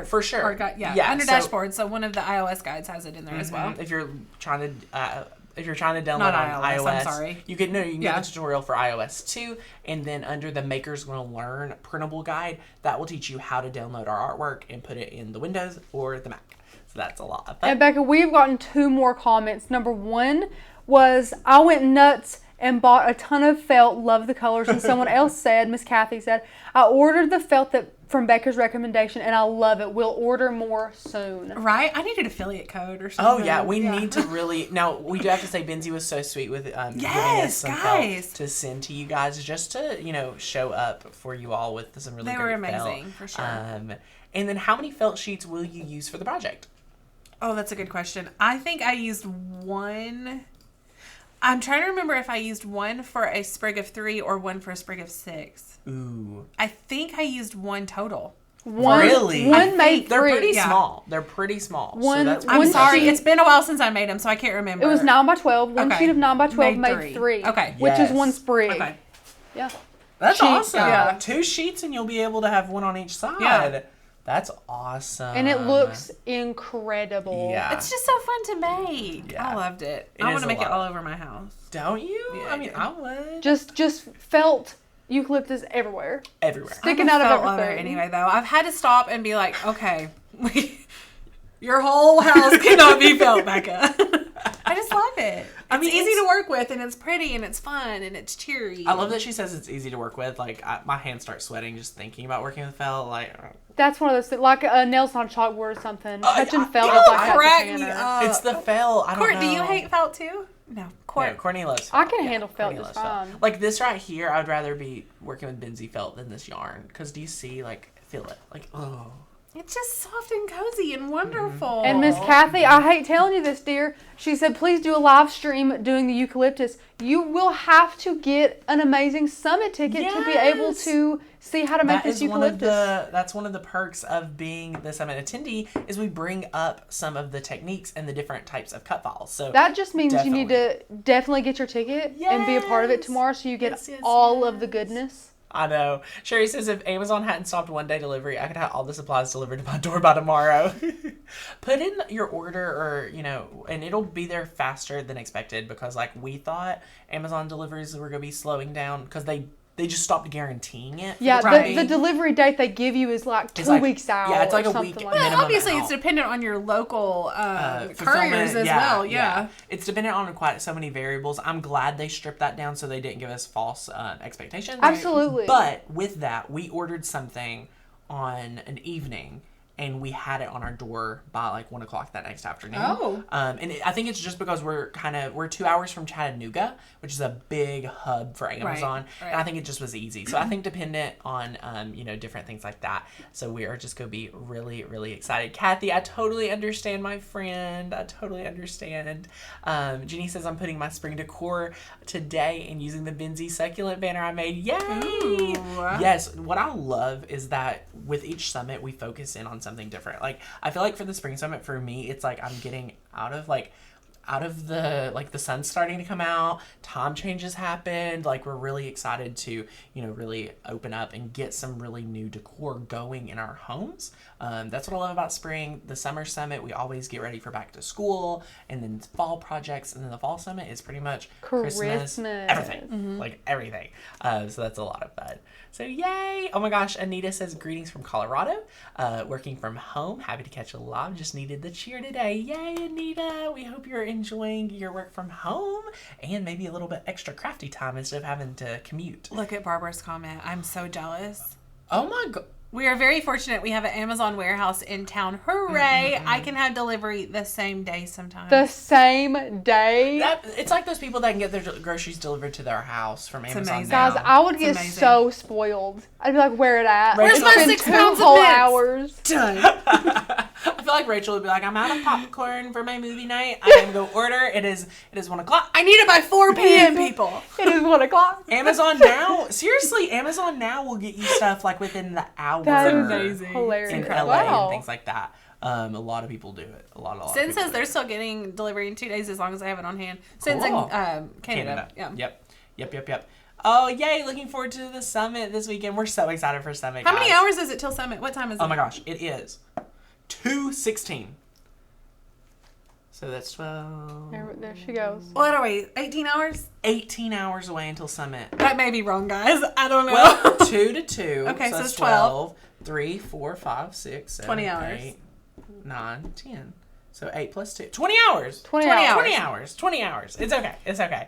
For sure. Our guide, under dashboard. So one of the iOS guides has it in there as well. If you're trying to download Not on iOS, I'm sorry. you can get the tutorial for iOS too, and then under the Makers Gonna Learn printable guide, that will teach you how to download our artwork and put it in the Windows or the Mac. So that's a lot of fun. And Becca, we've gotten 2 more comments. Number 1 was, I went nuts and bought a ton of felt, love the colors, and someone else said, Miss Kathy said, I ordered the felt from Becca's recommendation and I love it. We'll order more soon. Right? I need an affiliate code or something. Oh yeah, we need to really. Now we do have to say Benzie was so sweet with giving us some guys. felt to send to you guys, just to show up for you all with some really. They great were amazing felt. for sure. And then how many felt sheets will you use for the project? Oh, that's a good question. I think I used 1. I'm trying to remember if I used 1 for a sprig of 3 or 1 for a sprig of 6. Ooh. I think I used 1 total. Really? One made 3. They're pretty small. They're pretty small. I'm sorry. It's been a while since I made them, so I can't remember. It was 9 by 12. One sheet of 9 by 12 made 3. Okay. Which is 1 sprig. Okay. Yeah. That's awesome. Yeah. 2 sheets and you'll be able to have 1 on each side. Yeah. That's awesome. And it looks incredible. Yeah. It's just so fun to make. Yeah. I loved it. It I is want to a make it lot. all over my house. Don't you? Yeah, I mean, I would. Just felt eucalyptus everywhere. Everywhere. Sticking out of felt lover everything. anyway, though. I've had to stop and be like, okay, your whole house cannot be felt, Becca. I just love it. It's easy to work with, and it's pretty, and it's fun, and it's cheery. I love that she says it's easy to work with. Like, my hands start sweating just thinking about working with felt. Like, That's one of those things, like a nails on a chalkboard or something. Touching felt is like that crack to me Tanner. up. it's the felt. I don't Court, know. do you hate felt too? No. Court. No, Courtney loves I felt. can handle felt Courtney just loves felt. fine. Like this right here, I'd rather be working with Benzie felt than this yarn. Because do you see, feel it? Like, oh. It's just soft and cozy and wonderful. And Miss Kathy, I hate telling you this, dear. She said, please do a live stream doing the eucalyptus. You will have to get an amazing summit ticket to be able to see how to make this eucalyptus. That's one of the perks of being the summit attendee is we bring up some of the techniques and the different types of cut files. So that just means you need to definitely get your ticket and be a part of it tomorrow so you get all of the goodness. I know. Sherry says if Amazon hadn't stopped 1-day delivery, I could have all the supplies delivered to my door by tomorrow. Put in your order or, and it'll be there faster than expected because, we thought Amazon deliveries were going to be slowing down because they just stopped guaranteeing it. Yeah, the delivery date they give you is 2 weeks out. Yeah, it's like or a week. something Minimum Well, obviously, out. it's dependent on your local couriers fulfillment, as well. Yeah. It's dependent on quite so many variables. I'm glad they stripped that down so they didn't give us false expectations. Absolutely. But with that, we ordered something on an evening and we had it on our door by like 1 o'clock that next afternoon. Oh. I think it's just because we're 2 hours from Chattanooga, which is a big hub for Amazon. Right. And I think it just was easy. So I think dependent on, different things like that. So we are just going to be really, really excited. Kathy, I totally understand, my friend. I totally understand. Jenny says, I'm putting my spring decor today and using the Benzie succulent banner I made. Yay! Ooh. Yes. What I love is that with each summit, we focus in on something different. Like, I feel like for the spring summit, for me, it's like I'm getting out of the sun's starting to come out, time changes happened, like we're really excited to really open up and get some really new decor going in our homes. That's what I love about spring. The summer summit, we always get ready for back to school, and then fall projects, and then the fall summit is pretty much Christmas everything. Like everything. So that's a lot of fun. So yay! Oh my gosh, Anita says, greetings from Colorado, working from home, happy to catch a live, just needed the cheer today. Yay, Anita! We hope you're enjoying your work from home and maybe a little bit extra crafty time instead of having to commute. Look at Barbara's comment. I'm so jealous. Oh my god. We are very fortunate. We have an Amazon warehouse in town. Hooray! I can have delivery the same day sometimes. The same day? It's like those people that can get their groceries delivered to their house from Amazon. amazing. Now. Guys, I would get amazing. so spoiled. I'd be like, where it at? Where's It's my been 6 2 pounds of whole bits? hours. Done. I feel like Rachel would be like, I'm out of popcorn for my movie night. I'm gonna go order. It is 1 o'clock. I need it by 4 p.m., people. It is 1 o'clock. Amazon Now, seriously, Amazon Now will get you stuff like within the hour. That is amazing. hilarious. In LA Wow. and things like that. A lot of people do it. A lot of Sin people says do they're it. still getting delivery in 2 days as long as I have it on hand. Sin's Cool. in Canada. Yeah. Yep. Oh, yay. Looking forward to the summit this weekend. We're so excited for summit, How many guys. hours is it till Summit? What time is it? Oh my gosh. It is 2:16. So that's 12. There she goes. What are we? 18 hours? 18 hours away until summit. That may be wrong, guys. I don't know. Well, 2 to 2. Okay, so that's it's 12. 3, 4, 5, 6, 7, 20 hours. 8, 9, 10. So 8 plus 2. 20 hours. 20 hours. 20 hours. 20 hours. It's okay.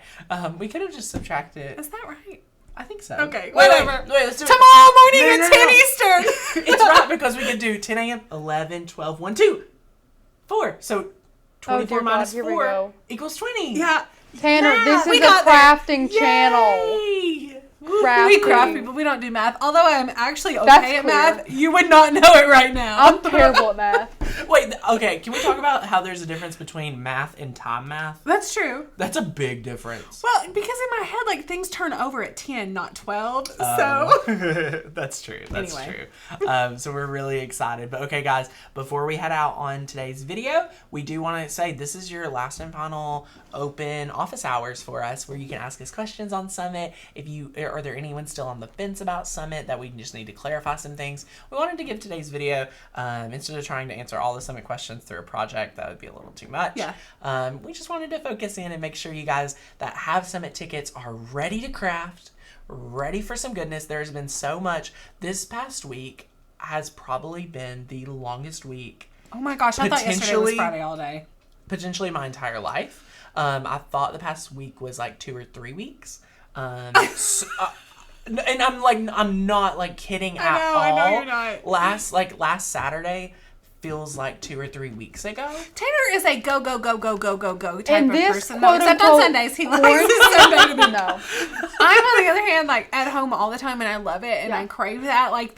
We could have just subtracted. Is that right? I think so. Okay, Wait, whatever. let's do it. Tomorrow morning No, at no, 10 no. Eastern. It's right because we could do 10 a.m., 11, 12, 1, 2, 4. So 24 dear God, minus here we 4 go. equals 20. Yeah. Tanner, Yeah, this we is a got there. crafting channel. Yay! Crafting. We craft people. We don't do math. Although I am actually okay That's at clear. math, you would not know it right now. I'm terrible at math. Wait, okay, can we talk about how there's a difference between math and time math? That's true. That's a big difference. Well, because in my head, like, things turn over at 10, not 12. So. That's true. That's Anyway. true. So we're really excited. But okay, guys, before we head out on today's video, we do want to say this is your last and final open office hours for us, where you can ask us questions on Summit. Are there anyone still on the fence about Summit that we just need to clarify some things? We wanted to give today's video, instead of trying to answer all the Summit questions through a project, that would be a little too much. Yeah. We just wanted to focus in and make sure you guys that have Summit tickets are ready to craft, ready for some goodness. There's been so much. This past week has probably been the longest week, Oh my gosh, I thought yesterday was Potentially- Friday all day. potentially my entire life. I thought the past week was like 2 or 3 weeks. And I'm not like kidding at all. I know you're not. Last Saturday feels like 2 or 3 weeks ago. Tanner is a go type And of this person. No, except on quote-unquote Sundays. He likes his Sunday to be. No. I'm on the other hand, like, at home all the time, and I love it, and Yeah. I crave that. Like,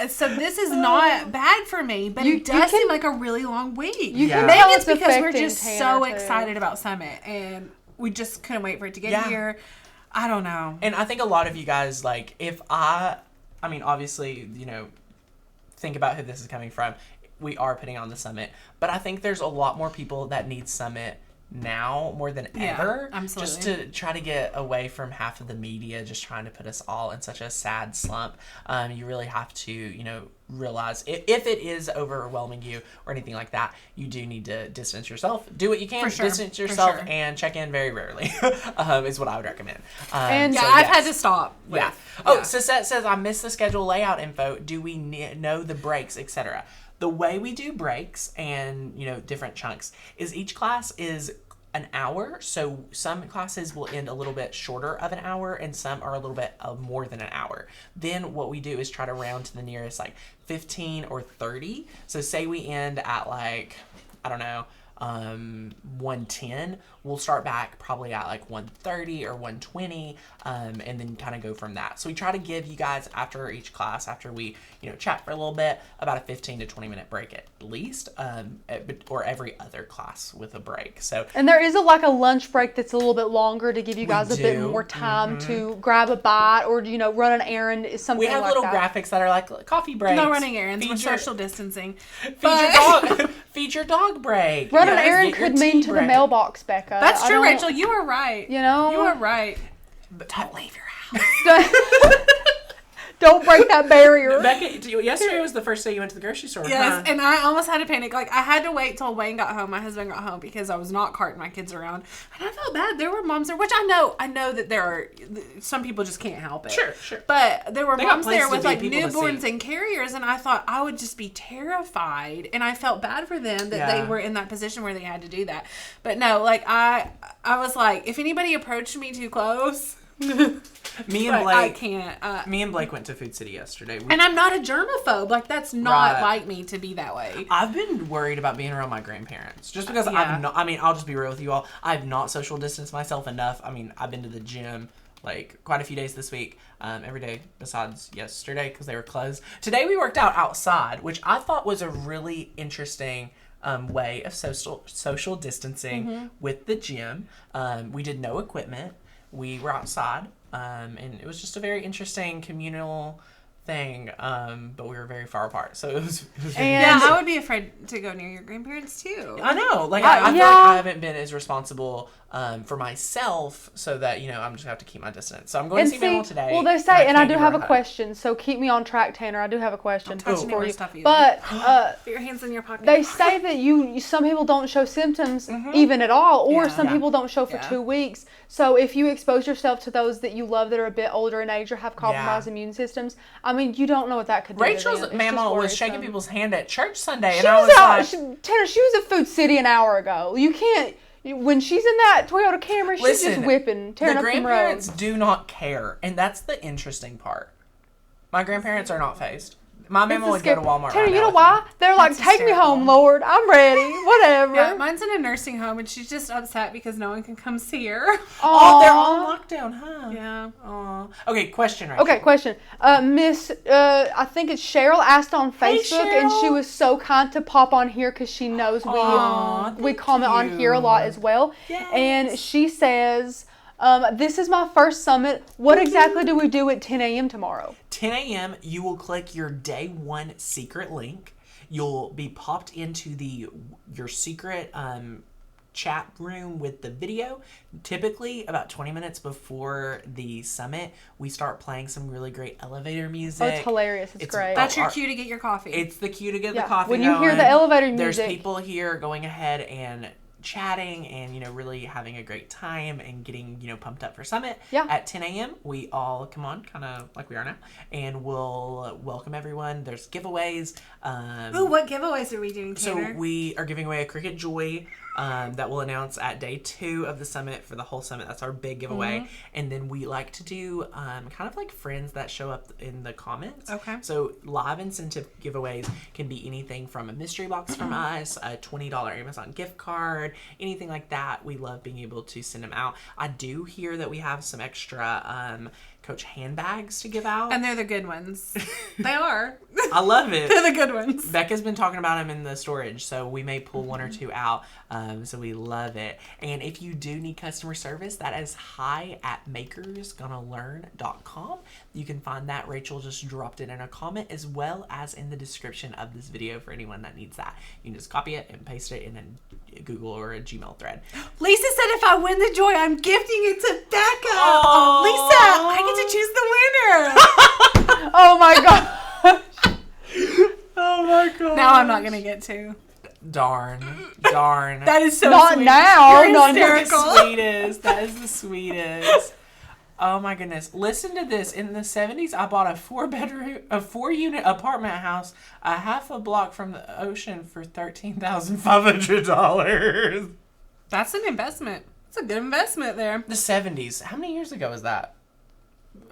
so this is not bad for me, but You it does can- seem like a really long week. You Yeah. can Maybe tell it's because we're affecting just Tanner, so too. excited about Summit, and we just couldn't wait for it to get Yeah. here. I don't know. And I think a lot of you guys, like, I mean, obviously, think about who this is coming from. We are putting on the Summit, but I think there's a lot more people that need Summit now more than Yeah, ever. absolutely. Just to try to get away from half of the media just trying to put us all in such a sad slump. You really have to, realize if it is overwhelming you or anything like that, you do need to distance yourself. Do what you can, For sure, distance for yourself, sure. and check in very rarely, is what I would recommend. And- Yeah, so I've yes. had to stop. Yeah. with- Oh, yeah. Sisette says, I missed the schedule layout info. Do we know the breaks, etc.? The way we do breaks and, different chunks is each class is an hour. So some classes will end a little bit shorter of an hour and some are a little bit more than an hour. Then what we do is try to round to the nearest like 15 or 30. So say we end at like, I don't know, 110, we'll start back probably at like 130 or 120, and then kind of go from that. So we try to give you guys after each class, after we, chat for a little bit, about a 15 to 20 minute break at least, or every other class with a break. So, and there is a lunch break that's a little bit longer to give you guys a bit more time to grab a bite or, run an errand, something like that. We have little graphics that are like coffee breaks. No running errands, we're social distancing. Feed your dog break. Run an errand could mean to the mailbox, Becca. That's true, Rachel. You are right. You are right. But don't leave your house. Don't break that barrier. Becca, yesterday was the first day you went to the grocery store. Yes, and I almost had to panic. Like, I had to wait till Wayne got home, my husband got home, because I was not carting my kids around. And I felt bad. There were moms there, which I know that there are, some people just can't help it. Sure. But there were moms there with, like, newborns and carriers, and I thought I would just be terrified. And I felt bad for them that they were in that position where they had to do that. But no, like, I was like, if anybody approached me too close... Me and Blake, I can't. Me and Blake went to Food City yesterday. And I'm not a germaphobe. Like, that's not like me to be that way. I've been worried about being around my grandparents. Just because I'll just be real with you all. I've not social distanced myself enough. I mean, I've been to the gym like quite a few days this week. Every day besides yesterday because they were closed. Today we worked out outside, which I thought was a really interesting way of social distancing with the gym. We did no equipment. We were outside, and it was just a very interesting communal thing, but we were very far apart, so it was I would be afraid to go near your grandparents too. I know, like I feel like I haven't been as responsible for myself, so that I'm just gonna have to keep my distance. So I'm going to see Mama today. Well, they say, and I do have a question, so keep me on track, Tanner. I do have a question for you. But put your hands in your pocket. They say that some people don't show symptoms even at all, or some people don't show for 2 weeks. So if you expose yourself to those that you love that are a bit older in age or have compromised immune systems, I mean, you don't know what that could do. Rachel's mama was shaking people's hand at church Sunday, and Tanner, she was at Food City an hour ago. You can't. When she's in that Toyota Camry, she's just whipping, tearing up the road. The grandparents do not care, and that's the interesting part. My grandparents are not phased. My mama would go to Walmart. Tanner, you know why? They're like, take me home, Lord. I'm ready. Whatever. Yeah, mine's in a nursing home, and she's just upset because no one can come see her. Oh, they're all on lockdown, huh? Yeah. Aw. Okay, question, Rachel. Okay, question. Miss, I think it's Cheryl asked on Facebook, and she was so kind to pop on here because she knows we comment on here a lot as well. Yes. And she says... this is my first summit. What exactly do we do at 10 a.m. tomorrow? 10 a.m. you will click your day one secret link. You'll be popped into your secret chat room with the video. Typically about 20 minutes before the summit, we start playing some really great elevator music. Oh, it's hilarious. It's great. That's your cue to get your coffee. It's the cue to get the coffee when you hear the elevator music. There's people here going ahead and chatting and really having a great time and getting pumped up for summit. At 10 a.m. we all come on, kind of like we are now, and we'll welcome everyone. There's giveaways. What giveaways are we doing, Tanner? So we are giving away a Cricut Joy that we'll announce at day 2 of the summit for the whole summit. That's our big giveaway. And then we like to do kind of like friends that show up in the comments. Okay. So live incentive giveaways can be anything from a mystery box from us, a $20 Amazon gift card, anything like that. We love being able to send them out. I do hear that we have some extra Coach handbags to give out. And they're the good ones. They are. I love it. They're the good ones. Becca's been talking about them in the storage, so we may pull one or two out. So we love it. And if you do need customer service, that is hi@makersgonnalearn.com. You can find that. Rachel just dropped it in a comment as well as in the description of this video for anyone that needs that. You can just copy it and paste it in a Google or a Gmail thread. Lisa said if I win the joy, I'm gifting it to Becca. Oh, Lisa, I get to choose the winner. Oh my god. Oh my god. Now I'm not gonna get to. Darn. That is so not sweet. now. You're Not hysterical. That is the sweetest. Oh my goodness. Listen to this. In the 70s, I bought a 4-unit apartment house a half a block from the ocean for $13,500. That's an investment. It's a good investment there. The 70s. How many years ago was that?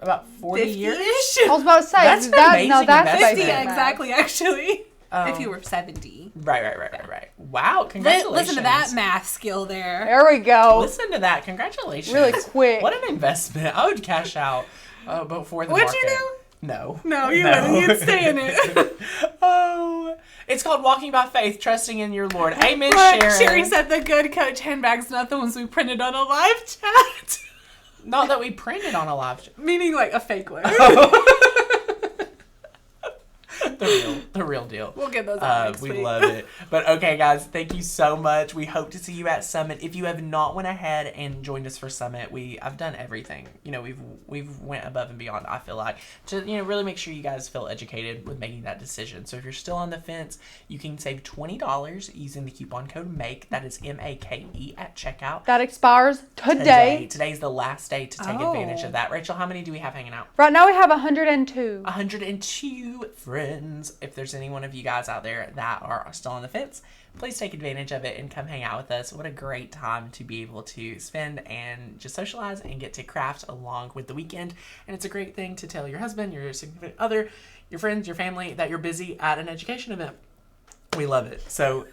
About 40 years? I was about to say That's an amazing investment. 50, basic math. exactly, actually. If you were 70. Right. Wow, congratulations. Listen to that math skill there. There we go. Listen to that. Congratulations. Really quick. What an investment. I would cash out before the What'd market. you do? No. No, you wouldn't. You'd stay in it. Oh. It's called Walking by Faith, Trusting in Your Lord. Amen, Look, Sharon. Sherry said the good Coach handbags, not the ones we printed on a live chat. Not that we printed on a live chat. Meaning like a fake one. The real deal. We'll get those out next We week. love it. But okay, guys, thank you so much. We hope to see you at Summit. If you have not went ahead and joined us for Summit, I've done everything. You know, we've went above and beyond, I feel like, to really make sure you guys feel educated with making that decision. So if you're still on the fence, you can save $20 using the coupon code MAKE. That is MAKE at checkout. That expires today. Today's the last day to take advantage of that. Rachel, how many do we have hanging out? Right now we have 102. 102 friends. If there's any one of you guys out there that are still on the fence, please take advantage of it and come hang out with us. What a great time to be able to spend and just socialize and get to craft along with the weekend. And it's a great thing to tell your husband, your significant other, your friends, your family that you're busy at an education event. We love it. So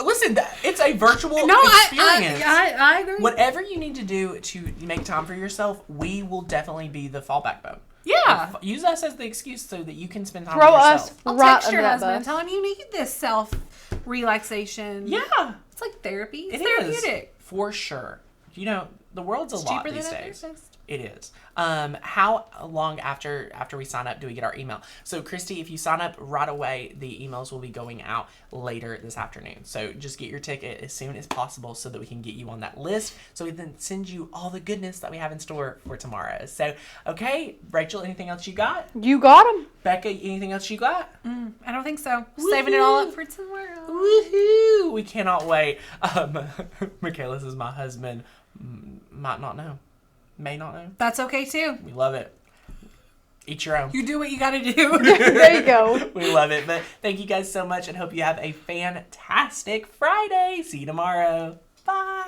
listen, it's a virtual experience. I agree. Whatever you need to do to make time for yourself, we will definitely be the fallback bone. Yeah. Use us as the excuse so that you can spend time Throw with us yourself. I'll right text under your that husband and bus. tell him you need this self-relaxation. Yeah. It's like therapy. It's It is. therapeutic. For sure. You know, the world's a lot Cheaper these than a days. therapist. It is. How long after we sign up do we get our email? So, Christy, if you sign up right away, the emails will be going out later this afternoon. So just get your ticket as soon as possible so that we can get you on that list so we can send you all the goodness that we have in store for tomorrow. So, okay, Rachel, anything else you got? You got them. Becca, anything else you got? I don't think so. Saving it all up for tomorrow. Woohoo! We cannot wait. Michaela says my husband might not know. May not know. That's okay too. We love it. Eat your own. You do what you gotta do. There you go. We love it. But thank you guys so much and hope you have a fantastic Friday. See you tomorrow. Bye.